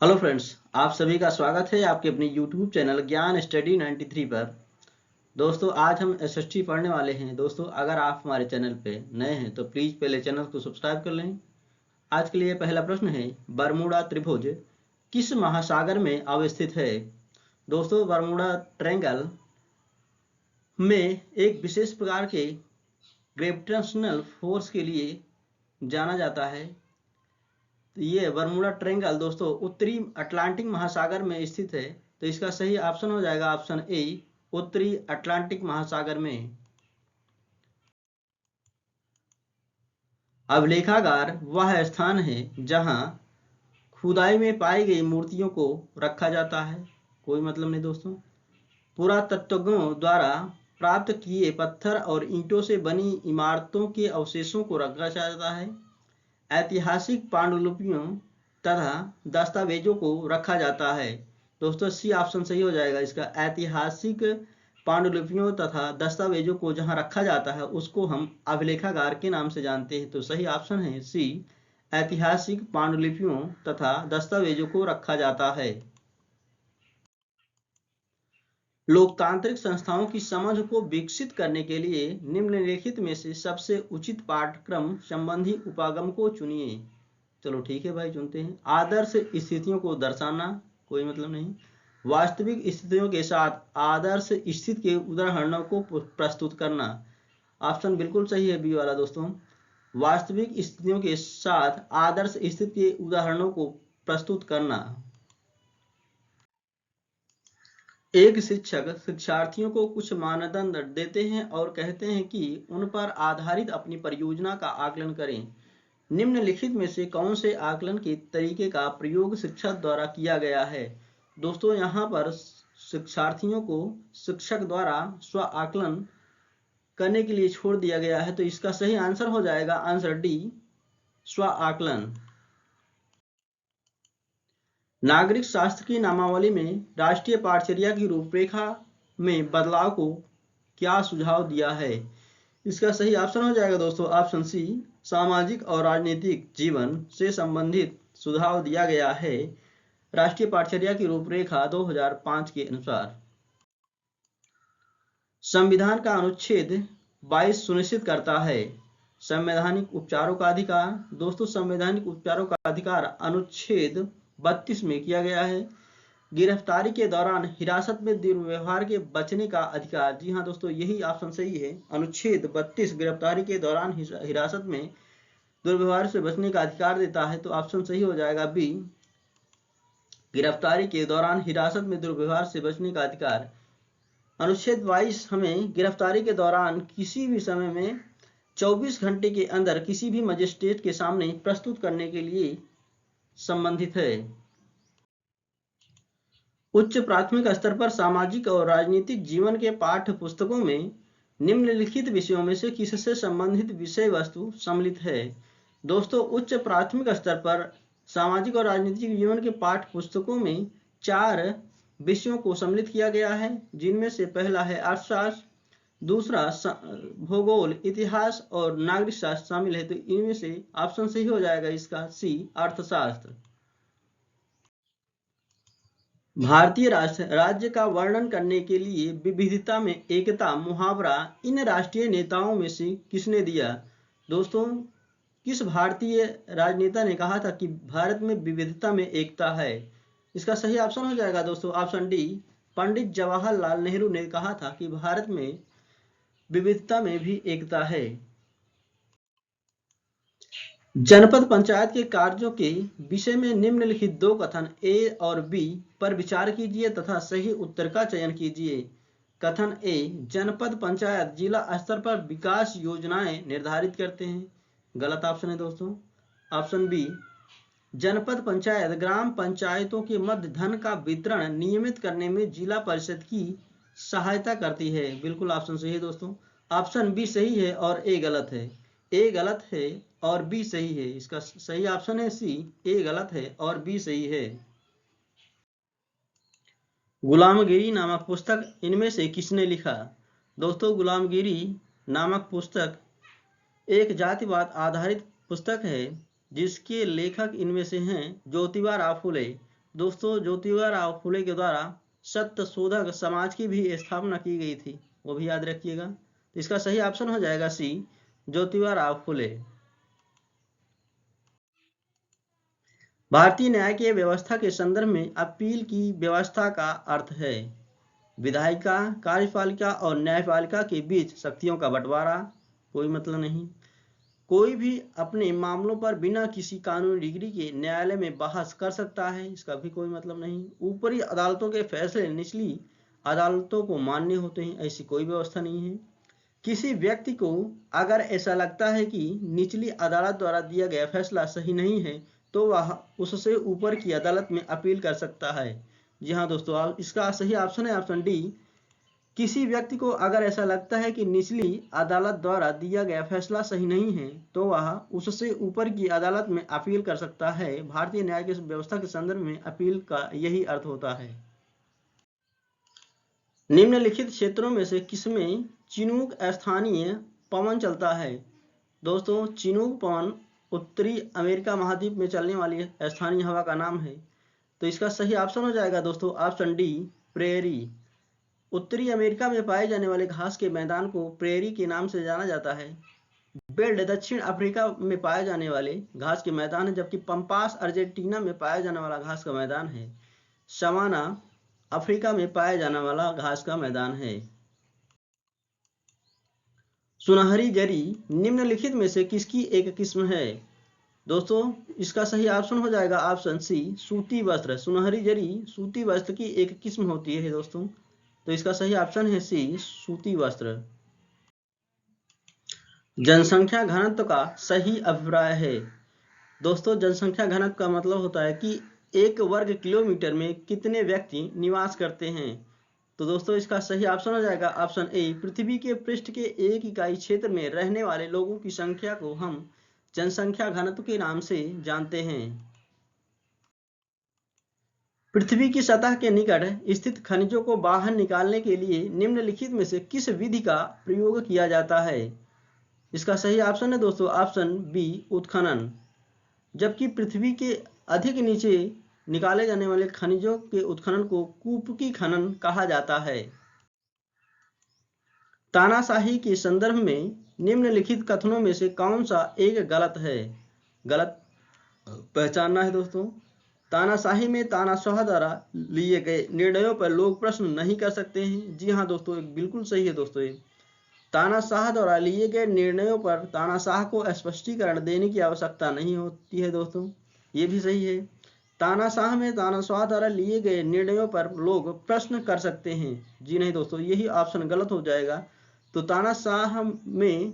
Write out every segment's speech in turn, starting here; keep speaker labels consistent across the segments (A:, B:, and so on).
A: Hello friends, आप सभी का स्वागत है आपके अपने यूट्यूब चैनल ज्ञान स्टडी 93 पर। दोस्तों, आज हम एसएसटी पढ़ने वाले हैं। दोस्तों, अगर आप हमारे चैनल पे नए हैं तो प्लीज़ पहले चैनल को सब्सक्राइब कर लें। आज के लिए पहला प्रश्न है, बरमूडा त्रिभुज किस महासागर में अवस्थित है? दोस्तों, बरमूडा ट्रायंगल में एक विशेष प्रकार के ग्रेविटेशनल फोर्स के लिए जाना जाता है। ये बरमूडा ट्रायंगल दोस्तों उत्तरी अटलांटिक महासागर में स्थित है। तो इसका सही ऑप्शन हो जाएगा ऑप्शन ए, उत्तरी अटलांटिक महासागर में। अभिलेखागार वह स्थान है जहां खुदाई में पाई गई मूर्तियों को रखा जाता है। कोई मतलब नहीं दोस्तों। पुरातत्वज्ञों द्वारा प्राप्त किए पत्थर और ईंटों से बनी इमारतों के अवशेषों को रखा जाता है। ऐतिहासिक पांडुलिपियों तथा दस्तावेजों को रखा जाता है। दोस्तों, सी ऑप्शन सही हो जाएगा इसका। ऐतिहासिक पांडुलिपियों तथा दस्तावेजों को जहां रखा जाता है उसको हम अभिलेखागार के नाम से जानते हैं। तो सही ऑप्शन है सी, ऐतिहासिक पांडुलिपियों तथा दस्तावेजों को रखा जाता है। लोकतांत्रिक संस्थाओं की समझ को विकसित करने के लिए निम्नलिखित में से सबसे उचित पाठ्यक्रम संबंधी उपागम को चुनिए। चलो ठीक है भाई, चुनते हैं। आदर्श स्थितियों को दर्शाना, कोई मतलब नहीं। वास्तविक स्थितियों के साथ आदर्श स्थिति के उदाहरणों को प्रस्तुत करना, ऑप्शन बिल्कुल सही है बी वाला दोस्तों। वास्तविक स्थितियों के साथ आदर्श स्थिति के उदाहरणों को प्रस्तुत करना। एक शिक्षक शिक्षार्थियों को कुछ मानदंड देते हैं और कहते हैं कि उन पर आधारित अपनी परियोजना का आकलन करें। निम्नलिखित में से कौन से आकलन के तरीके का प्रयोग शिक्षक द्वारा किया गया है? दोस्तों, यहाँ पर शिक्षार्थियों को शिक्षक द्वारा स्व आकलन करने के लिए छोड़ दिया गया है। तो इसका सही आंसर हो जाएगा आंसर डी, स्व आकलन। नागरिक शास्त्र की नामावली में राष्ट्रीय पाठचर्या की रूपरेखा में बदलाव को क्या सुझाव दिया है? इसका सही ऑप्शन हो जाएगा दोस्तों ऑप्शन सी, सामाजिक और राजनीतिक जीवन से संबंधित सुझाव दिया गया है राष्ट्रीय पाठचर्या की रूपरेखा 2005 के अनुसार। संविधान का अनुच्छेद 22 सुनिश्चित करता है संवैधानिक उपचारों का अधिकार। दोस्तों, संवैधानिक उपचारों का अधिकार अनुच्छेद 32 में किया गया है। गिरफ्तारी के दौरान हिरासत में दुर्व्यवहार के बचने का अधिकार। जी हाँ दोस्तों, यही ऑप्शन सही है। अनुच्छेद 32 गिरफ्तारी के दौरान हिरासत में दुर्व्यवहार से बचने का अधिकार देता है। तो ऑप्शन सही हो जाएगा बी, गिरफ्तारी के दौरान हिरासत में दुर्व्यवहार से बचने का अधिकार। अनुच्छेद 22 हमें गिरफ्तारी के दौरान किसी भी समय में 24 घंटे के अंदर किसी भी मजिस्ट्रेट के सामने प्रस्तुत करने के लिए संबंधित है। उच्च प्राथमिक स्तर पर सामाजिक और राजनीतिक जीवन के पाठ्य पुस्तकों में निम्नलिखित विषयों में से किससे संबंधित विषय वस्तु सम्मिलित है? दोस्तों, उच्च प्राथमिक स्तर पर सामाजिक और राजनीतिक जीवन के पाठ्य पुस्तकों में 4 विषयों को सम्मिलित किया गया है, जिनमें से पहला है अर्थशास्त्र, दूसरा भूगोल, इतिहास और नागरिक शास्त्र शामिल है। तो इनमें से ऑप्शन सही हो जाएगा इसका सी, अर्थशास्त्र। भारतीय राज्य का वर्णन करने के लिए विविधता में एकता मुहावरा इन राष्ट्रीय नेताओं में से किसने दिया? दोस्तों, किस भारतीय राजनेता ने कहा था कि भारत में विविधता में एकता है? इसका सही ऑप्शन हो जाएगा दोस्तों ऑप्शन डी, पंडित जवाहरलाल नेहरू ने कहा था कि भारत में विविधता में भी एकता है। जनपद पंचायत के कार्यों के विषय में निम्नलिखित 2 कथन ए और बी पर विचार कीजिए तथा सही उत्तर का चयन कीजिए। कथन ए, जनपद पंचायत जिला स्तर पर विकास योजनाएं निर्धारित करते हैं। गलत ऑप्शन है दोस्तों। ऑप्शन बी, जनपद पंचायत ग्राम पंचायतों के मध्य धन का वितरण नियमित करने में जिला परिषद की सहायता करती है। बिल्कुल ऑप्शन सही है दोस्तों। ऑप्शन बी सही है और ए गलत है। ए गलत है और बी सही है। इसका सही ऑप्शन है सी, ए गलत है और बी सही है। गुलामगिरी नामक पुस्तक इनमें से किसने लिखा? दोस्तों, गुलामगिरी नामक पुस्तक एक जातिवाद आधारित पुस्तक है जिसके लेखक इनमें से हैं ज्योतिबा फुले, दोस्तों ज्योतिबा राव फुले के द्वारा सत्य शोधक समाज की भी स्थापना की गई थी, वो भी याद रखिएगा। तो इसका सही ऑप्शन हो जाएगा सी, ज्योतिबा राव फुले। भारतीय न्यायिक व्यवस्था के संदर्भ में अपील की व्यवस्था का अर्थ है विधायिका, कार्यपालिका और न्यायपालिका के बीच शक्तियों का बंटवारा, कोई मतलब नहीं। कोई भी अपने मामलों पर बिना किसी कानूनी डिग्री के न्यायालय में बहस कर सकता है, इसका भी कोई मतलब नहीं। ऊपरी अदालतों के फैसले निचली अदालतों को मान्य होते हैं, ऐसी कोई व्यवस्था नहीं है। किसी व्यक्ति को अगर ऐसा लगता है कि निचली अदालत द्वारा दिया गया फैसला सही नहीं है तो वह उससे ऊपर की अदालत में अपील कर सकता है। जी हाँ दोस्तों, इसका सही ऑप्शन है ऑप्शन डी। किसी व्यक्ति को अगर ऐसा लगता है कि निचली अदालत द्वारा दिया गया फैसला सही नहीं है तो वह उससे ऊपर की अदालत में अपील कर सकता है। भारतीय न्याय की व्यवस्था के संदर्भ में अपील का यही अर्थ होता है। निम्नलिखित क्षेत्रों में से किसमें चिनूक स्थानीय पवन चलता है? दोस्तों चिनूक पवन उत्तरी अमेरिका महाद्वीप में चलने वाली स्थानीय हवा का नाम है। तो इसका सही ऑप्शन हो जाएगा दोस्तों ऑप्शन डी, प्रेरी। उत्तरी अमेरिका में पाए जाने वाले घास के मैदान को प्रेरी के नाम से जाना जाता है। बेल्ट दक्षिण अफ्रीका में पाए जाने वाले घास के मैदान है, जबकि पंपास अर्जेंटीना में पाया जाने वाला घास का मैदान है। सवाना अफ्रीका में पाया जाने वाला घास का मैदान है। सुनहरी जरी निम्नलिखित में से किसकी एक किस्म है? दोस्तों इसका सही ऑप्शन हो जाएगा ऑप्शन सी, सूती वस्त्र। सुनहरी जरी सूती वस्त्र की एक किस्म होती है दोस्तों। तो इसका सही ऑप्शन है सी, सूती वस्त्र। जनसंख्या घनत्व का सही अभिप्राय है। दोस्तों जनसंख्या घनत्व का मतलब होता है कि 1 वर्ग किलोमीटर में कितने व्यक्ति निवास करते हैं। तो दोस्तों इसका सही ऑप्शन हो जाएगा ऑप्शन ए, पृथ्वी के पृष्ठ के एक इकाई क्षेत्र में रहने वाले लोगों की संख्या को हम जनसंख्या घनत्व के नाम से जानते हैं। पृथ्वी की सतह के निकट स्थित खनिजों को बाहर निकालने के लिए निम्नलिखित में से किस विधि का प्रयोग किया जाता है? इसका सही ऑप्शन है दोस्तों ऑप्शन बी, उत्खनन। जबकि पृथ्वी के अधिक नीचे निकाले जाने वाले खनिजों के उत्खनन को कूपकी खनन कहा जाता है। तानाशाही के संदर्भ में निम्नलिखित कथनों में से कौन सा एक गलत है? गलत पहचानना है दोस्तों। तानाशाही में तानाशाह द्वारा लिए गए निर्णयों पर लोग प्रश्न नहीं कर सकते हैं। जी हाँ दोस्तों, बिल्कुल सही है दोस्तों। ये तानाशाह द्वारा लिए गए निर्णयों पर तानाशाह को स्पष्टीकरण देने की आवश्यकता नहीं होती है दोस्तों, ये भी सही है। तानाशाह में तानाशाह द्वारा लिए गए निर्णयों पर लोग प्रश्न कर सकते हैं। जी नहीं दोस्तों, यही ऑप्शन गलत हो जाएगा। तो तानाशाह में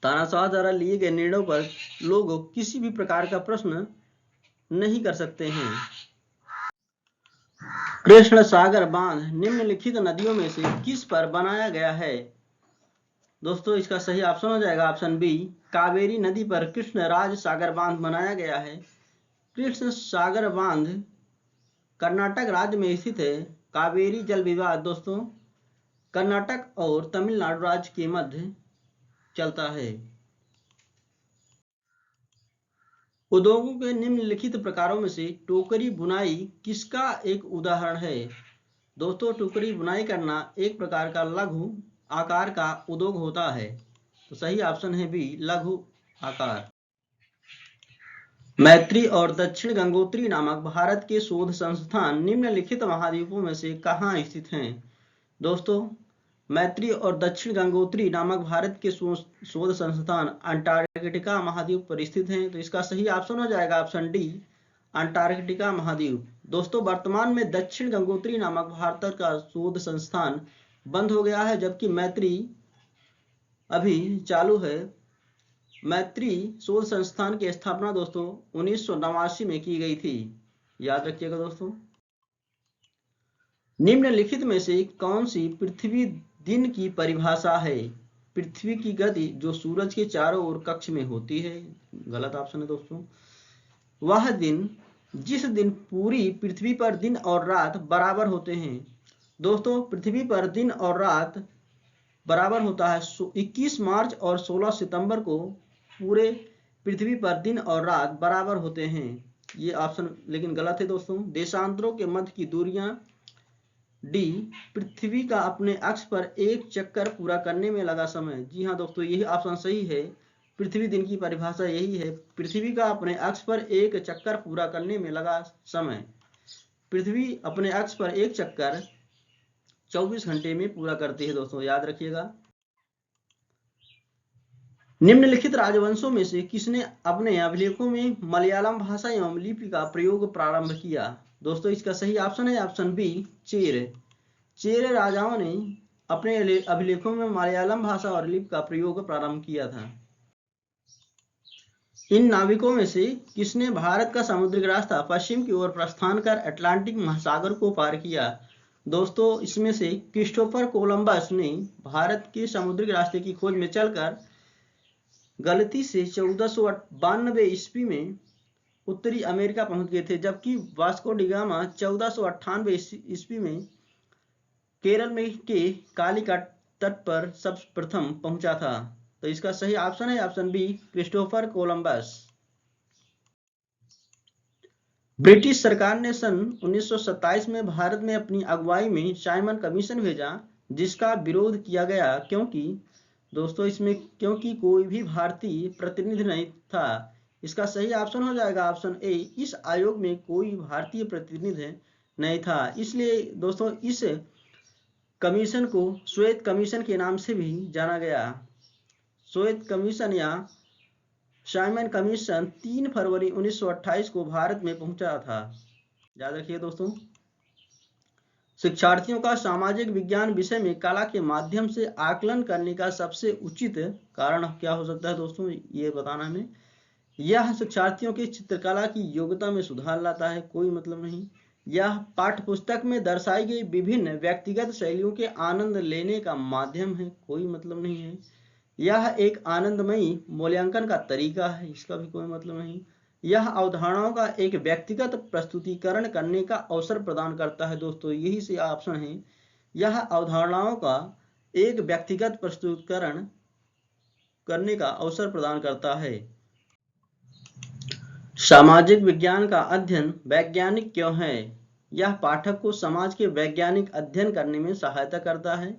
A: तानाशाह द्वारा लिए गए निर्णयों पर लोग किसी भी प्रकार का प्रश्न नहीं कर सकते हैं। कृष्ण सागर बांध निम्नलिखित नदियों में से किस पर बनाया गया है? दोस्तों इसका सही ऑप्शन हो जाएगा ऑप्शन बी, कावेरी नदी पर कृष्ण राज सागर बांध बनाया गया है। कृष्ण सागर बांध कर्नाटक राज्य में स्थित है। कावेरी जल विवाद दोस्तों कर्नाटक और तमिलनाडु राज्य के मध्य चलता है। उद्योगों के निम्नलिखित प्रकारों में से टोकरी बुनाई किसका एक उदाहरण है? दोस्तों टोकरी बुनाई करना एक प्रकार का लघु आकार का उद्योग होता है। तो सही ऑप्शन है बी, लघु आकार। मैत्री और दक्षिण गंगोत्री नामक भारत के शोध संस्थान निम्नलिखित महाद्वीपों में से कहाँ स्थित हैं? दोस्तों मैत्री और दक्षिण गंगोत्री नामक भारत के शोध संस्थान अंटार्कटिका महाद्वीप पर स्थित हैं। तो इसका सही ऑप्शन हो जाएगा ऑप्शन डी, अंटार्कटिका महाद्वीप। दोस्तों वर्तमान में दक्षिण गंगोत्री नामक भारत का शोध संस्थान बंद हो गया है, जबकि मैत्री अभी चालू है। मैत्री शोध संस्थान की स्थापना दोस्तों 1989 में की गई थी, याद रखिएगा दोस्तों। निम्नलिखित में से कौन सी पृथ्वी दिन की परिभाषा है? पृथ्वी की गति जो सूरज के चारों ओर कक्ष में होती है, गलत ऑप्शन है दोस्तों। वह दिन जिस दिन पूरी पृथ्वी पर दिन और रात बराबर होते हैं। दोस्तों पृथ्वी पर दिन और रात बराबर होता है 21 मार्च और 16 सितंबर को पूरे पृथ्वी पर दिन और रात बराबर होते हैं। ये ऑप्शन लेकिन गलत है दोस्तों। देशांतरों के मध्य की दूरियां, डी पृथ्वी का अपने अक्ष पर एक चक्कर पूरा करने में लगा समय। जी हाँ दोस्तों, यही ऑप्शन सही है। पृथ्वी दिन की परिभाषा यही है, पृथ्वी का अपने अक्ष पर एक चक्कर पूरा करने में लगा समय। पृथ्वी अपने अक्ष पर एक चक्कर 24 घंटे में पूरा करती है दोस्तों, याद रखिएगा। निम्नलिखित राजवंशों में से किसने अपने अभिलेखों में मलयालम भाषा एवं लिपि का प्रयोग प्रारंभ किया? दोस्तों इसका सही ऑप्शन है ऑप्शन बी, चेर। चेर राजाओं ने अपने अभिलेखों में मलयालम भाषा और लिपि का प्रयोग प्रारंभ किया था। इन नाविकों में से किसने भारत का समुद्रिक रास्ता पश्चिम की ओर प्रस्थान कर अटलांटिक महासागर को पार किया? दोस्तों इसमें से क्रिस्टोफर कोलंबस ने भारत के समुद्रिक रास्ते की खोज में चलकर गलती से 1492 ईस्वी में उत्तरी अमेरिका पहुंच गए थे, जबकि वास्को डी गामा 1498 ईस्वी में केरल में के कालीकट तट पर सर्वप्रथम पहुंचा था। तो इसका सही ऑप्शन है option B, Christopher Columbus. British सरकार ने सन 1927 में भारत में अपनी अगुवाई में साइमन कमीशन भेजा, जिसका विरोध किया गया क्योंकि दोस्तों इसमें कोई भी भारतीय प्रतिनिधि नहीं था। इसका सही ऑप्शन हो जाएगा ऑप्शन ए, इस आयोग में कोई भारतीय प्रतिनिधि नहीं था, इसलिए दोस्तों इस कमीशन को श्वेत कमीशन के नाम से भी जाना गया। श्वेत कमीशन या साइमन कमीशन 3 फरवरी 1928 को भारत में पहुंचा था, याद रखिए दोस्तों। शिक्षार्थियों का सामाजिक विज्ञान विषय में कला के माध्यम से आकलन करने का सबसे उचित कारण क्या हो सकता है दोस्तों, ये बताना हमें। यह शिक्षार्थियों की चित्रकला की योग्यता में सुधार लाता है, कोई मतलब नहीं। यह पाठ्यपुस्तक में दर्शाई गई विभिन्न व्यक्तिगत शैलियों के आनंद लेने का माध्यम है, कोई मतलब नहीं है। यह एक आनंदमयी मूल्यांकन का तरीका है, इसका भी कोई मतलब नहीं। यह अवधारणाओं का एक व्यक्तिगत प्रस्तुतिकरण करने का अवसर प्रदान करता है दोस्तों, यही से ऑप्शन है। यह अवधारणाओं का एक व्यक्तिगत प्रस्तुतिकरण करने का अवसर प्रदान करता है। सामाजिक विज्ञान का अध्ययन वैज्ञानिक क्यों है? यह पाठक को समाज के वैज्ञानिक अध्ययन करने में सहायता करता है।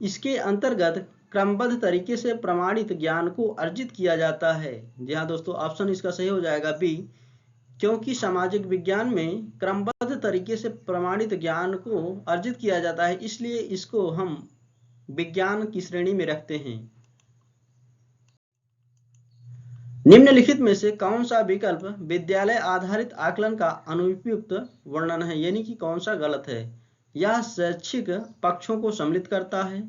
A: इसके अंतर्गत क्रमबद्ध तरीके से प्रमाणित ज्ञान को अर्जित किया जाता है। जी हाँ दोस्तों, ऑप्शन इसका सही हो जाएगा बी, क्योंकि सामाजिक विज्ञान में क्रमबद्ध तरीके से प्रमाणित ज्ञान को अर्जित किया जाता है, इसलिए इसको हम विज्ञान की श्रेणी में रखते हैं। निम्नलिखित में से कौन सा विकल्प विद्यालय आधारित आकलन का अनुपयुक्त वर्णन है, यानी कि कौन सा गलत है? यह शैक्षिक पक्षों को सम्मिलित करता है,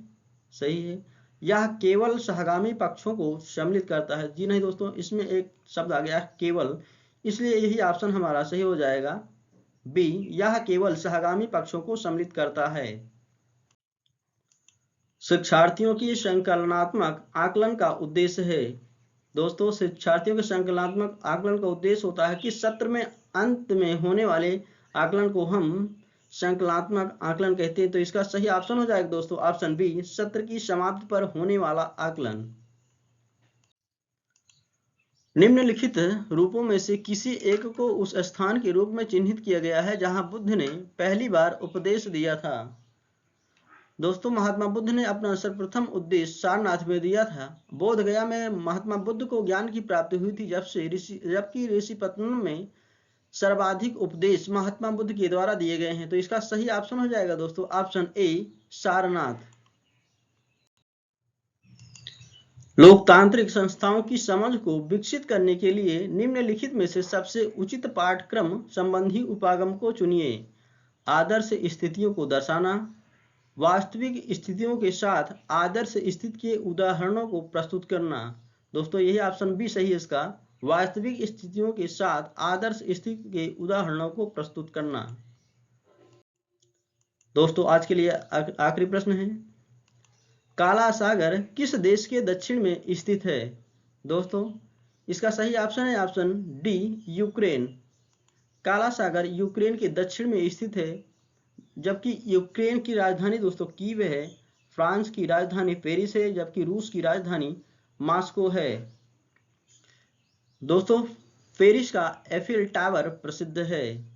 A: सही है। यह केवल सहगामी पक्षों को सम्मिलित करता है, जी नहीं दोस्तों, इसमें एक शब्द आ गया केवल, इसलिए यही ऑप्शन हमारा सही हो जाएगा बी, यह केवल सहगामी पक्षों को सम्मिलित करता है। शिक्षार्थियों की संकलनात्मक आकलन का उद्देश्य है। दोस्तों शिक्षार्थियों के संकलनात्मक आकलन का उद्देश्य होता है कि सत्र में अंत में होने वाले आकलन को हम संकलनात्मक आकलन कहते हैं। तो इसका सही ऑप्शन हो जाएगा दोस्तों ऑप्शन बी, सत्र की समाप्ति पर होने वाला आकलन। निम्नलिखित रूपों में से किसी एक को उस स्थान के रूप में चिन्हित किया गया है जहां बुद्ध ने पहली बार उपदेश दिया था। दोस्तों महात्मा बुद्ध ने अपना सर्वप्रथम उपदेश सारनाथ में दिया था। बोध गया में महात्मा बुद्ध को ज्ञान की प्राप्ति हुई थी, जबकि ऋषिपत्तनम में सर्वाधिक उपदेश महात्मा बुद्ध के द्वारा दिए गए हैं। तो इसका सही ऑप्शन हो जाएगा दोस्तों ऑप्शन ए, सारनाथ। लोकतांत्रिक संस्थाओं की समझ को विकसित करने के लिए निम्नलिखित में से सबसे उचित पाठ्यक्रम संबंधी उपागम को चुनिए। आदर्श स्थितियों को दर्शाना, वास्तविक स्थितियों के साथ आदर्श स्थिति के उदाहरणों को प्रस्तुत करना। दोस्तों यही ऑप्शन बी सही है इसका, वास्तविक स्थितियों के साथ आदर्श स्थिति के उदाहरणों को प्रस्तुत करना। दोस्तों आज के लिए आखिरी प्रश्न है, काला सागर किस देश के दक्षिण में स्थित है? दोस्तों इसका सही ऑप्शन है ऑप्शन डी, यूक्रेन। काला सागर यूक्रेन के दक्षिण में स्थित है, जबकि यूक्रेन की राजधानी दोस्तों कीव है, फ्रांस की राजधानी पेरिस है, जबकि रूस की राजधानी मॉस्को है। दोस्तों पेरिस का एफिल टावर प्रसिद्ध है।